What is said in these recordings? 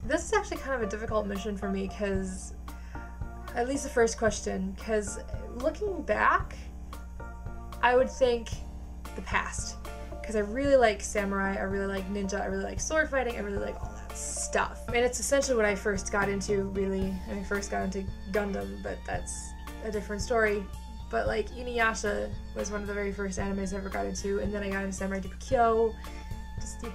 This is actually kind of a difficult mission for me because, at least the first question, because looking back, I would think the past. Because I really like samurai, I really like ninja, I really like sword fighting, I really like all that stuff. And it's essentially what I first got into, really. I first got into Gundam, but that's a different story. But like Inuyasha was one of the very first animes I ever got into, and then I got into Samurai Deeper Kyo. Just you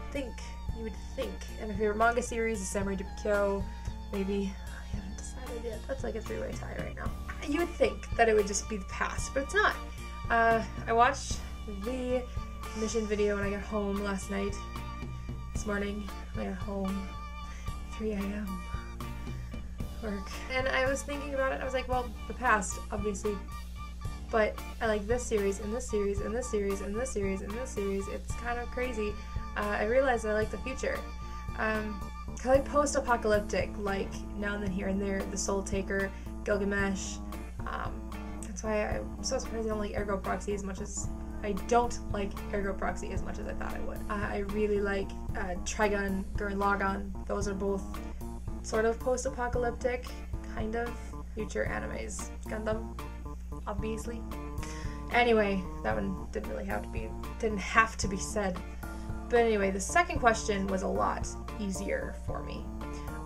would think. And my favorite manga series is Samurai Deeper Kyo. Maybe, I haven't decided yet. That's like a three-way tie right now. You would think that it would just be the past, but it's not. I watched the mission video when I got home last night. This morning, when I got home, 3 a.m. work. And I was thinking about it, I was like, well, the past, obviously. But I like this series, and this series, and this series, and this series, and this series. It's kind of crazy. I realized I like the future. I like post-apocalyptic, like Now and Then Here and There, The Soul Taker, Gilgamesh. That's why I'm so surprised I don't like Ergo Proxy as much as I don't like Ergo Proxy as much as I thought I would. I really like Trigun, Gurren Lagann. Those are both sort of post-apocalyptic, kind of future animes. Gundam, obviously. Anyway, that one didn't have to be said. But anyway, the second question was a lot easier for me.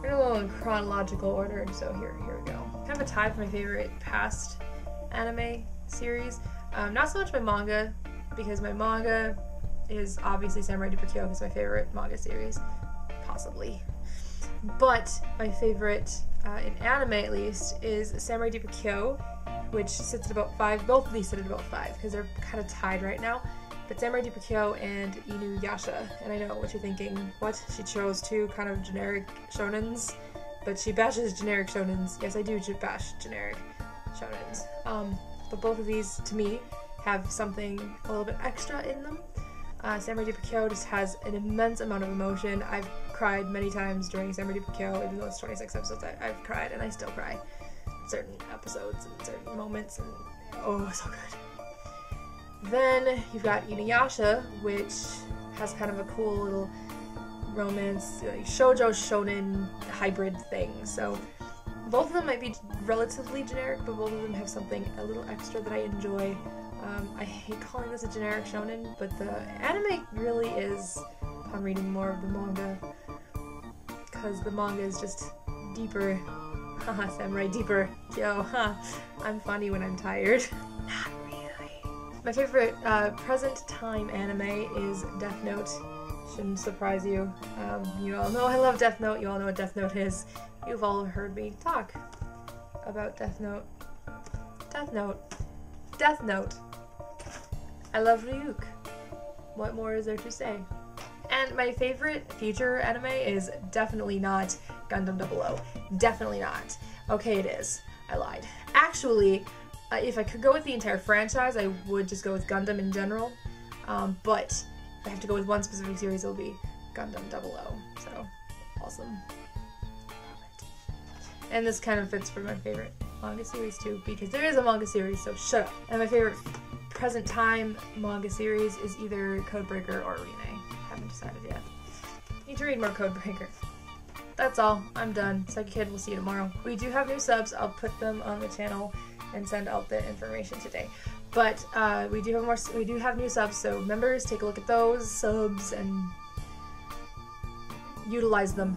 We're gonna go in chronological order, so here we go. Kind of a tie for my favorite past anime series. Not so much my manga, because my manga is obviously Samurai Deeper Kyo, because my favorite manga series, possibly. But my favorite, in anime at least, is Samurai Deeper Kyo, which sits at about 5. Both of these sit at about 5, because they're kind of tied right now. But Samurai Deeper Kyo and Inuyasha, and I know what you're thinking. What? She chose two kind of generic shonens, but she bashes generic shonens. Yes, I do bash generic shonens. But both of these, to me, have something a little bit extra in them. Samurai Deeper Kyo just has an immense amount of emotion. I've cried many times during Samurai Deeper Kyo, even though it's 26 episodes, I've cried, and I still cry in certain episodes and certain moments, and oh, so good. Then you've got Inuyasha, which has kind of a cool little romance, like shoujo shonen hybrid thing. So both of them might be relatively generic, but both of them have something a little extra that I enjoy. I hate calling this a generic shonen, but the anime really is, upon reading more of the manga, because the manga is just deeper. Haha, Samurai Deeper Kyo, I'm funny when I'm tired. Not really. My favorite present time anime is Death Note. Shouldn't surprise you. You all know I love Death Note. You all know what Death Note is. You've all heard me talk about Death Note. Death Note. Death Note. I love Ryuk. What more is there to say? And my favorite future anime is definitely not Gundam 00. Definitely not. Okay, it is. I lied. Actually, if I could go with the entire franchise, I would just go with Gundam in general. But if I have to go with one specific series, it'll be Gundam 00. So, awesome. Love it. And this kind of fits for my favorite manga series too, because there is a manga series, so shut up. And my favorite present time manga series is either Codebreaker or Rin-ne. Haven't decided yet. Need to read more Codebreaker. That's all. I'm done. Psychic Kid, we'll see you tomorrow. We do have new subs. I'll put them on the channel and send out the information today. But we do have new subs, so members, take a look at those subs and utilize them.